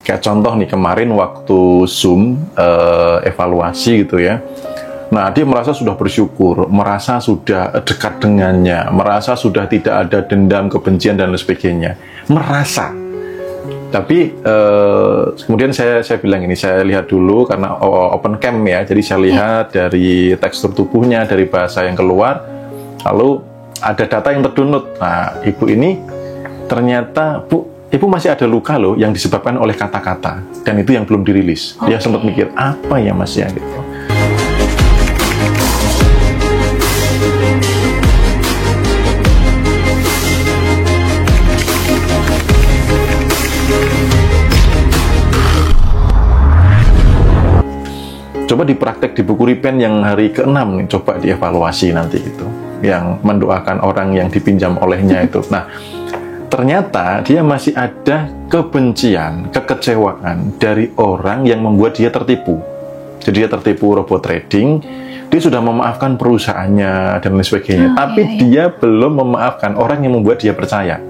Kayak contoh nih kemarin waktu Zoom evaluasi gitu ya. Nah, dia merasa sudah bersyukur, merasa sudah dekat dengannya, merasa sudah tidak ada dendam, kebencian dan lain sebagainya. Merasa. Tapi kemudian saya bilang ini, saya lihat dulu karena open cam ya, jadi saya lihat dari tekstur tubuhnya, dari bahasa yang keluar, lalu ada data yang terdownload. Nah, ibu ini ternyata, Bu, ibu masih ada luka loh yang disebabkan oleh kata-kata, dan itu yang belum dirilis. Dia sempat mikir, apa ya mas ya gitu. Coba dipraktek di buku Ripen yang hari ke-6 nih, coba dievaluasi nanti gitu. Yang mendoakan orang yang dipinjam olehnya itu. Nah, ternyata dia masih ada kebencian, kekecewaan dari orang yang membuat dia tertipu. Jadi dia tertipu robot trading, dia sudah memaafkan perusahaannya dan lain sebagainya. Tapi dia belum memaafkan orang yang membuat dia percaya.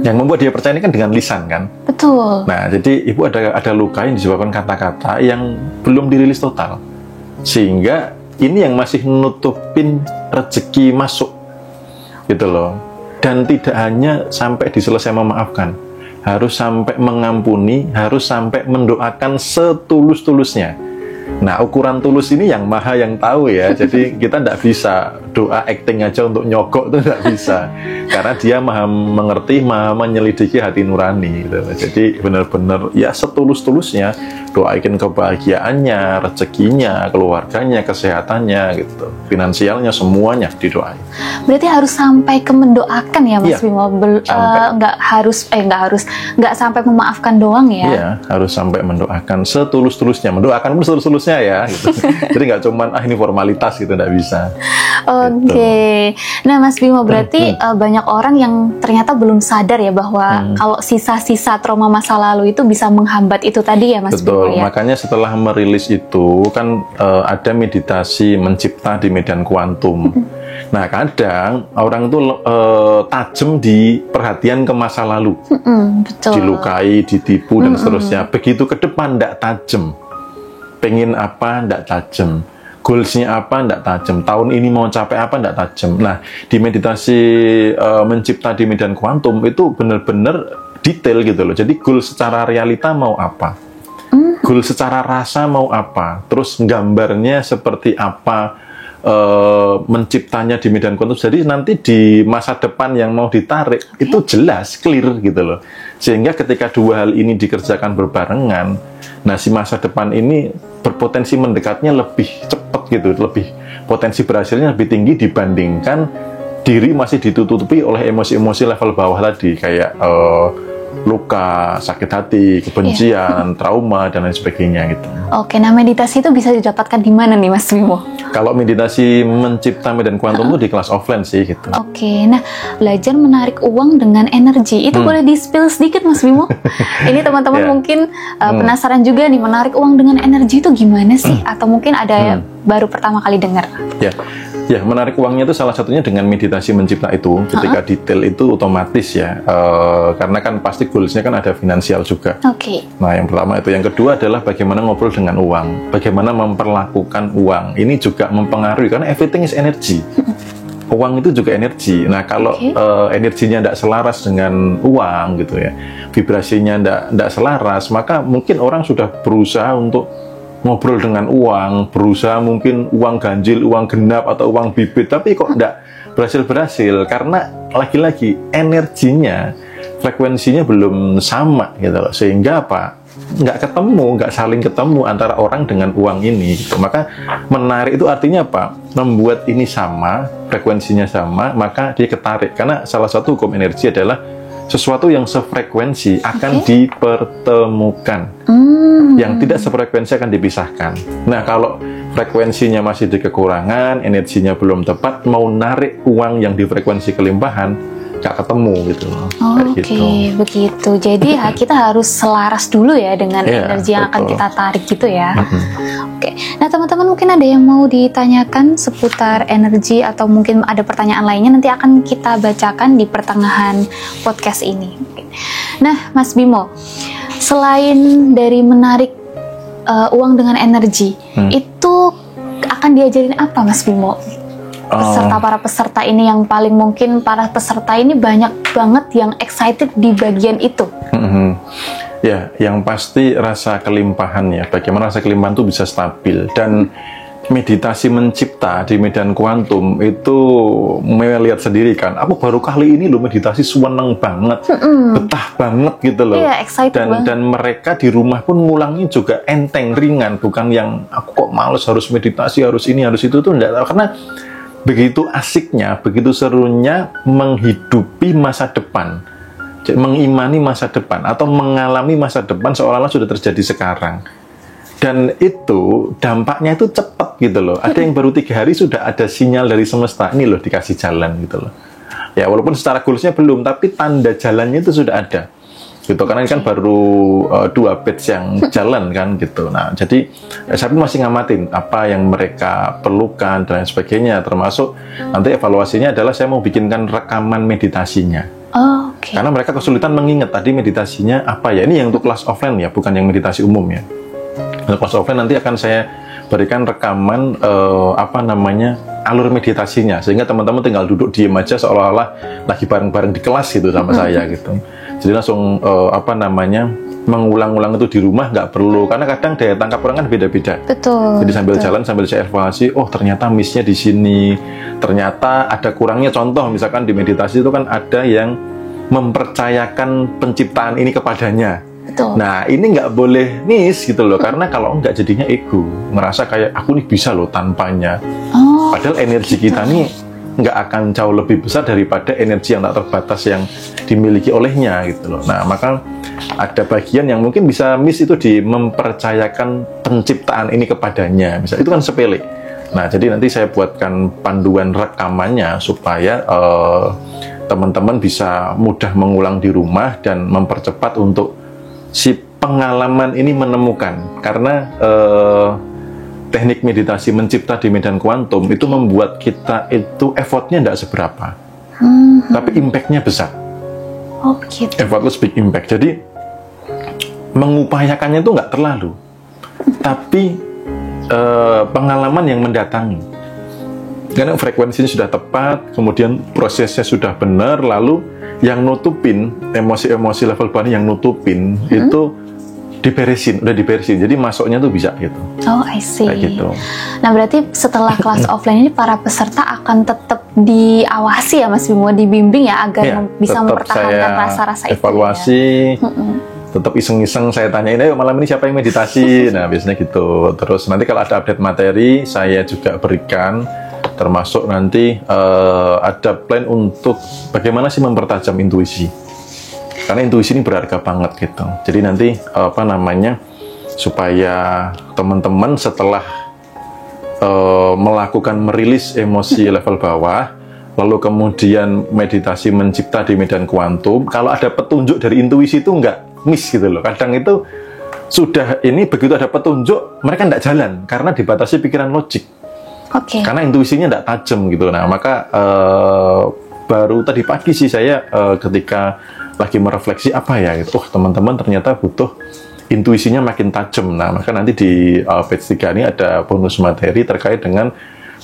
Yang membuat dia percaya ini kan dengan lisan kan. Betul. Nah, jadi ibu ada luka yang disebabkan kata-kata yang belum dirilis total. Sehingga ini yang masih nutupin rezeki masuk. Gitu loh. Dan tidak hanya sampai diselesai memaafkan. Harus sampai mengampuni, harus sampai mendoakan setulus-tulusnya. Nah, ukuran tulus ini yang maha yang tahu ya. Jadi kita tidak bisa doa acting aja untuk nyogok, itu tidak bisa. Karena dia maha mengerti, maha menyelidiki hati nurani gitu. Jadi benar-benar ya setulus-tulusnya doain kebahagiaannya, rezekinya, keluarganya, kesehatannya gitu. Finansialnya semuanya didoain. Berarti harus sampai ke mendoakan ya Mas Bimo. Nggak sampai memaafkan doang ya. Iya, harus sampai mendoakan setulus-tulusnya. Mendoakan pun setulus-tulusnya ya gitu. Jadi nggak cuman ini formalitas gitu, nggak bisa. Oke. Nah Mas Bimo, berarti banyak orang yang ternyata belum sadar ya bahwa kalau sisa-sisa trauma masa lalu itu bisa menghambat itu tadi ya Mas Bimo. Betul, makanya setelah merilis itu kan ada meditasi mencipta di medan kuantum. Nah, kadang orang itu tajam di perhatian ke masa lalu. Betul. Dilukai, ditipu dan seterusnya. Begitu ke depan ndak tajam. Pengen apa ndak tajam. Goalsnya apa ndak tajam. Tahun ini mau capai apa ndak tajam. Nah, di meditasi mencipta di medan kuantum itu benar-benar detail gitu loh. Jadi goal secara realita mau apa. Goal secara rasa mau apa, terus gambarnya seperti apa, menciptanya di medan kuantum. Jadi nanti di masa depan yang mau ditarik itu jelas, clear gitu loh. Sehingga ketika dua hal ini dikerjakan berbarengan, nah si masa depan ini berpotensi mendekatnya lebih cepat gitu, lebih potensi berhasilnya lebih tinggi dibandingkan diri masih ditutupi oleh emosi-emosi level bawah tadi kayak luka, sakit hati, kebencian, trauma, dan lain sebagainya gitu. Oke, nah meditasi itu bisa didapatkan di mana nih Mas Bimo? Kalau meditasi mencipta medan kuantum itu di kelas offline sih gitu. Oke, nah belajar menarik uang dengan energi, itu boleh di-spill sedikit Mas Bimo? Ini teman-teman mungkin penasaran juga nih, menarik uang dengan energi itu gimana sih? Atau mungkin ada baru pertama kali dengar? Ya, menarik uangnya itu salah satunya dengan meditasi mencipta itu. Ketika detail itu otomatis ya, karena kan pasti goalsnya kan ada finansial juga. Nah, yang pertama itu. Yang kedua adalah bagaimana ngobrol dengan uang, bagaimana memperlakukan uang. Ini juga mempengaruhi karena everything is energy. Uang itu juga energi. Nah, kalau energinya tidak selaras dengan uang gitu ya, vibrasinya tidak selaras, maka mungkin orang sudah berusaha untuk ngobrol dengan uang, berusaha mungkin uang ganjil, uang genap, atau uang bibit, tapi kok enggak berhasil-berhasil, karena lagi-lagi energinya, frekuensinya belum sama gitu loh, sehingga apa? Nggak saling ketemu antara orang dengan uang ini gitu. Maka menarik itu artinya apa? Membuat ini sama, frekuensinya sama, maka dia ketarik, karena salah satu hukum energi adalah sesuatu yang sefrekuensi akan dipertemukan. Yang tidak sefrekuensi akan dipisahkan. Nah, kalau frekuensinya masih di kekurangan, energinya belum tepat, mau narik uang yang di frekuensi kelimpahan, gak ketemu gitu. Oke, begitu. Jadi kita harus selaras dulu ya dengan energi yang akan kita tarik gitu ya. Oke. Nah, teman-teman mungkin ada yang mau ditanyakan seputar energi atau mungkin ada pertanyaan lainnya, nanti akan kita bacakan di pertengahan podcast ini. Nah, Mas Bimo, selain dari menarik uang dengan energi, itu akan diajarin apa Mas Bimo? Para peserta ini yang paling mungkin para peserta ini banyak banget yang excited di bagian itu. Ya, yang pasti rasa kelimpahan ya. Bagaimana rasa kelimpahan itu bisa stabil, dan meditasi mencipta di medan kuantum itu melihat sendiri kan. Aku baru kali ini loh meditasi seneng banget, betah banget gitu loh. Dan mereka di rumah pun ngulangnya juga enteng, ringan, bukan yang aku kok males harus meditasi, harus ini, harus itu tuh enggak. Karena begitu asiknya, begitu serunya menghidupi masa depan, mengimani masa depan atau mengalami masa depan seolah-olah sudah terjadi sekarang. Dan itu dampaknya itu cepat gitu loh. Ada yang baru 3 hari sudah ada sinyal dari semesta, ini loh dikasih jalan gitu loh. Ya walaupun secara goalsnya belum, tapi tanda jalannya itu sudah ada gitu. Karena ini kan baru 2 batch yang jalan kan gitu. Nah jadi saya pun masih ngamatin apa yang mereka perlukan dan sebagainya. Termasuk nanti evaluasinya adalah saya mau bikinkan rekaman meditasinya. Karena mereka kesulitan mengingat tadi meditasinya apa ya. Ini yang untuk kelas offline ya, bukan yang meditasi umum ya. Untuk kelas offline nanti akan saya berikan rekaman alur meditasinya, sehingga teman-teman tinggal duduk diem aja seolah-olah lagi bareng-bareng di kelas gitu sama saya gitu. Jadi langsung mengulang-ulang itu di rumah, nggak perlu, karena kadang daya tangkap orang kan beda-beda. Jadi sambil jalan sambil saya evaluasi, oh ternyata missnya di sini, ternyata ada kurangnya. Contoh misalkan di meditasi itu kan ada yang mempercayakan penciptaan ini kepadanya. Nah ini nggak boleh miss gitu loh, karena kalau nggak jadinya ego, ngerasa kayak aku nih bisa loh tanpanya. Padahal energi kita nih nggak akan jauh lebih besar daripada energi yang tak terbatas yang dimiliki olehnya gitu loh. Nah maka ada bagian yang mungkin bisa miss itu di mempercayakan penciptaan ini kepadanya, misalnya itu kan sepele. Nah jadi nanti saya buatkan panduan rekamannya supaya teman-teman bisa mudah mengulang di rumah dan mempercepat untuk si pengalaman ini menemukan. Karena teknik meditasi mencipta di medan kuantum itu membuat kita itu effortnya tidak seberapa, tapi impactnya besar. Effortless big impact. Jadi mengupayakannya itu nggak terlalu, tapi pengalaman yang mendatangi. Karena frekuensinya sudah tepat, kemudian prosesnya sudah benar, lalu yang nutupin emosi-emosi level bawah yang nutupin itu udah diberesin, jadi masuknya tuh bisa gitu. I see. Kayak gitu. Nah berarti setelah kelas offline ini para peserta akan tetap diawasi ya Mas Bimo, dibimbing ya agar bisa mempertahankan rasa-rasa itu. Evaluasi, tetap iseng-iseng saya tanyain, ayo malam ini siapa yang meditasi? Nah biasanya gitu. Terus nanti kalau ada update materi saya juga berikan. Termasuk nanti ada plan untuk bagaimana sih mempertajam intuisi, karena intuisi ini berharga banget gitu. Jadi nanti supaya teman-teman setelah melakukan merilis emosi level bawah, lalu kemudian meditasi mencipta di medan kuantum, kalau ada petunjuk dari intuisi itu nggak miss gitu loh. Kadang itu sudah ini begitu ada petunjuk mereka nggak jalan karena dibatasi pikiran logik. Karena intuisinya tidak tajam gitu. Nah maka baru tadi pagi sih saya ketika lagi merefleksi apa ya gitu, teman-teman ternyata butuh intuisinya makin tajam. Nah maka nanti di batch 3 ini ada bonus materi terkait dengan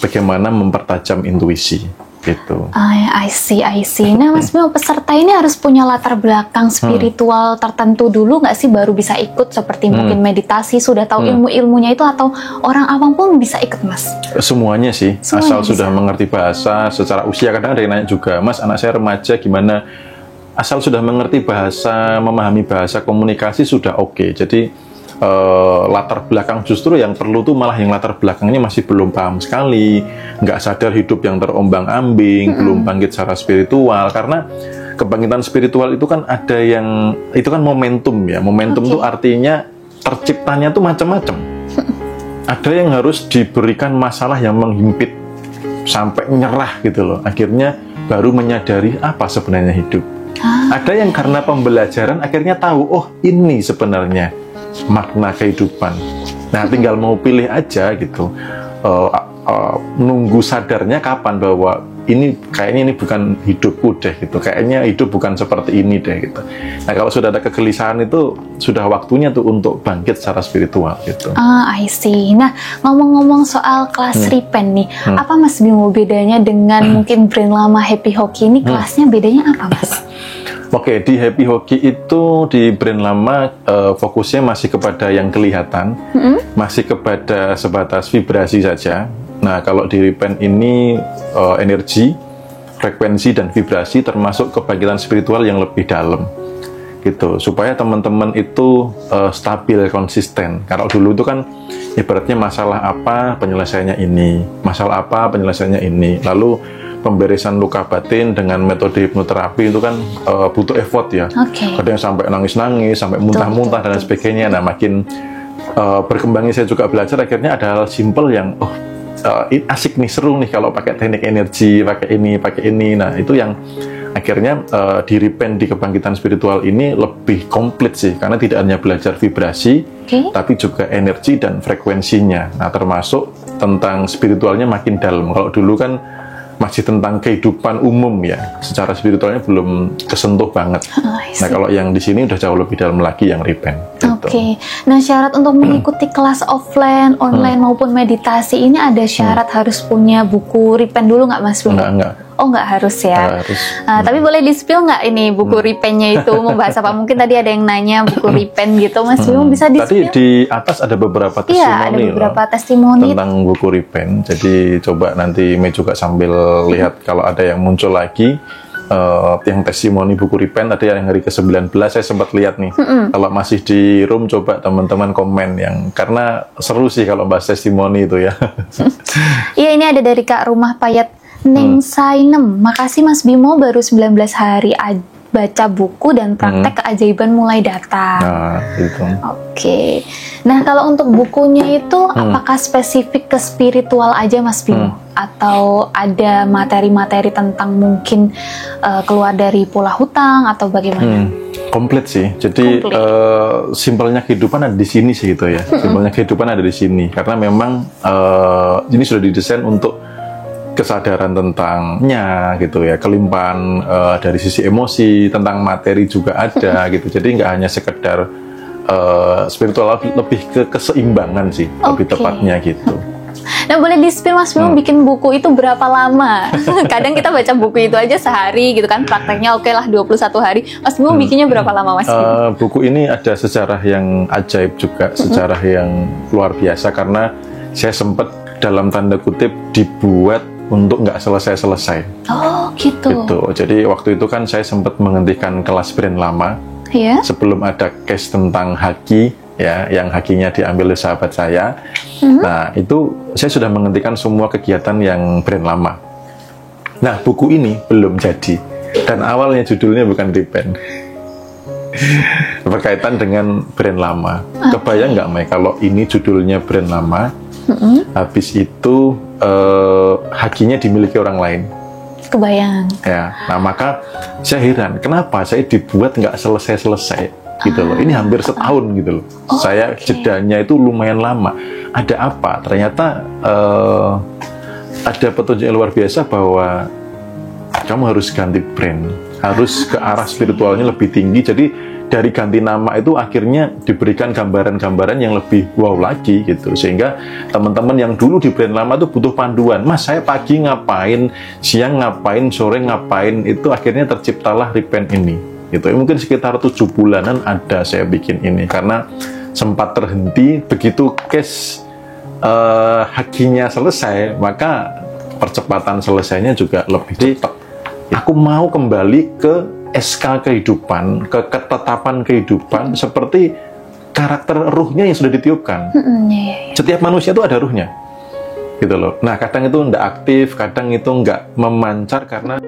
bagaimana mempertajam intuisi gitu. I see. Nah Mas Bimo, peserta ini harus punya latar belakang spiritual tertentu dulu nggak sih baru bisa ikut, seperti mungkin meditasi, sudah tahu ilmu-ilmunya itu, atau orang awam pun bisa ikut Mas? Semuanya sih, asal sudah mengerti bahasa. Secara usia kadang ada yang nanya juga, Mas anak saya remaja gimana? Asal sudah mengerti bahasa, memahami bahasa, komunikasi sudah oke. Jadi latar belakang justru yang perlu tuh malah yang latar belakangnya masih belum paham sekali, nggak sadar hidup yang terombang-ambing, belum bangkit secara spiritual. Karena kebangkitan spiritual itu kan ada yang itu kan momentum ya. Momentum tuh artinya terciptanya tuh macam-macam. Ada yang harus diberikan masalah yang menghimpit sampai nyerah gitu loh, akhirnya baru menyadari apa sebenarnya hidup. Ada yang karena pembelajaran akhirnya tahu, oh ini sebenarnya makna kehidupan. Nah tinggal mau pilih aja gitu, nunggu sadarnya kapan bahwa ini kayaknya ini bukan hidupku deh gitu, kayaknya hidup bukan seperti ini deh gitu. Nah kalau sudah ada kegelisahan itu sudah waktunya tuh untuk bangkit secara spiritual gitu. I see. Nah ngomong-ngomong soal kelas Repent nih, apa Mas Bimo bedanya dengan mungkin brand lama Happy Hockey ini, kelasnya bedanya apa Mas? Oke, di Happy Hockey itu di brand lama fokusnya masih kepada yang kelihatan, masih kepada sebatas vibrasi saja. Nah, kalau di Repent ini energi, frekuensi, dan vibrasi termasuk kebangkitan spiritual yang lebih dalam gitu, supaya teman-teman itu stabil, konsisten. Kalau dulu itu kan ibaratnya masalah apa penyelesaiannya ini, masalah apa penyelesaiannya ini, lalu pemberesan luka batin dengan metode hipnoterapi itu kan butuh effort ya. Kadang sampai nangis-nangis, sampai muntah-muntah dan sebagainya. Nah, makin berkembangnya saya juga belajar, akhirnya ada hal simple yang asik nih, seru nih kalau pakai teknik energi, pakai ini. Nah, itu yang akhirnya di Repent, di kebangkitan spiritual ini lebih komplit sih, karena tidak hanya belajar vibrasi, tapi juga energi dan frekuensinya. Nah, termasuk tentang spiritualnya makin dalam. Kalau dulu kan masih tentang kehidupan umum ya, secara spiritualnya belum kesentuh banget. Nah, kalau yang di sini udah jauh lebih dalam lagi yang Repent. Oke. Nah, syarat untuk mengikuti kelas offline, online maupun meditasi ini ada syarat harus punya buku Repent dulu nggak Mas Bimo? Enggak. Oh, nggak harus ya. Harus. Tapi boleh di-spill nggak ini buku Repent-nya itu membahas apa? Mungkin tadi ada yang nanya buku Repent gitu, Mas Bimo bisa di-spill? Tadi di atas ada beberapa testimoni. Iya, ada beberapa testimoni tentang buku Repent. Jadi coba nanti Mei juga sambil lihat kalau ada yang muncul lagi. Yang testimoni buku Repent ada yang hari ke-19 saya sempat lihat nih. Kalau masih di room coba teman-teman komen karena seru sih kalau bahas testimoni itu ya. Iya, ini ada dari Kak Rumah Payat Neng Sainem. Makasih Mas Bimo, baru 19 hari baca buku dan praktek keajaiban mulai datang. Nah, gitu. Oke. Nah, kalau untuk bukunya itu apakah spesifik ke spiritual aja Mas Bimo? Atau ada materi-materi tentang mungkin keluar dari pola hutang atau bagaimana? Komplit sih. Jadi simpelnya kehidupan ada di sini sih itu ya. Simpelnya kehidupan ada di sini karena memang ini sudah didesain untuk kesadaran tentangnya gitu ya, kelimpahan dari sisi emosi, tentang materi juga ada gitu. Jadi nggak hanya sekedar spiritual, lebih ke keseimbangan sih, lebih tepatnya gitu. Nah, boleh di-spill Mas Bimo bikin buku itu berapa lama? Kadang kita baca buku itu aja sehari gitu kan, prakteknya oke lah 21 hari. Mas Bimo bikinnya berapa lama Mas Bimo? Buku ini ada sejarah yang ajaib juga, sejarah yang luar biasa karena saya sempat dalam tanda kutip dibuat untuk nggak selesai-selesai. Oh, gitu. Jadi waktu itu kan saya sempat menghentikan kelas brand lama. Sebelum ada case tentang haki, ya, yang hakinya diambil oleh sahabat saya. Nah, itu saya sudah menghentikan semua kegiatan yang brand lama. Nah, buku ini belum jadi. Dan awalnya judulnya bukan Repent. Berkaitan dengan brand lama. Kebayang nggak, Mai, kalau ini judulnya brand lama, habis itu hakinya dimiliki orang lain. Kebayang. Ya, nah maka saya heran, kenapa saya dibuat nggak selesai-selesai gitu loh. Ini hampir setahun gitu loh. Saya jedanya itu lumayan lama. Ada apa? Ternyata ada petunjuk yang luar biasa bahwa kamu harus ganti brand, harus ke arah spiritualnya lebih tinggi. Jadi dari ganti nama itu akhirnya diberikan gambaran-gambaran yang lebih wow lagi gitu, sehingga teman-teman yang dulu di brand lama itu butuh panduan. Mas, saya pagi ngapain, siang ngapain, sore ngapain, itu akhirnya terciptalah Repent ini gitu. Mungkin sekitar 7 bulanan ada saya bikin ini karena sempat terhenti. Begitu case hakinya selesai, maka percepatan selesainya juga lebih cepat. Aku mau kembali ke SK kehidupan, ke ketetapan kehidupan seperti karakter ruhnya yang sudah ditiupkan. Setiap manusia itu ada ruhnya, gitu loh. Nah, kadang itu nggak aktif, kadang itu nggak memancar karena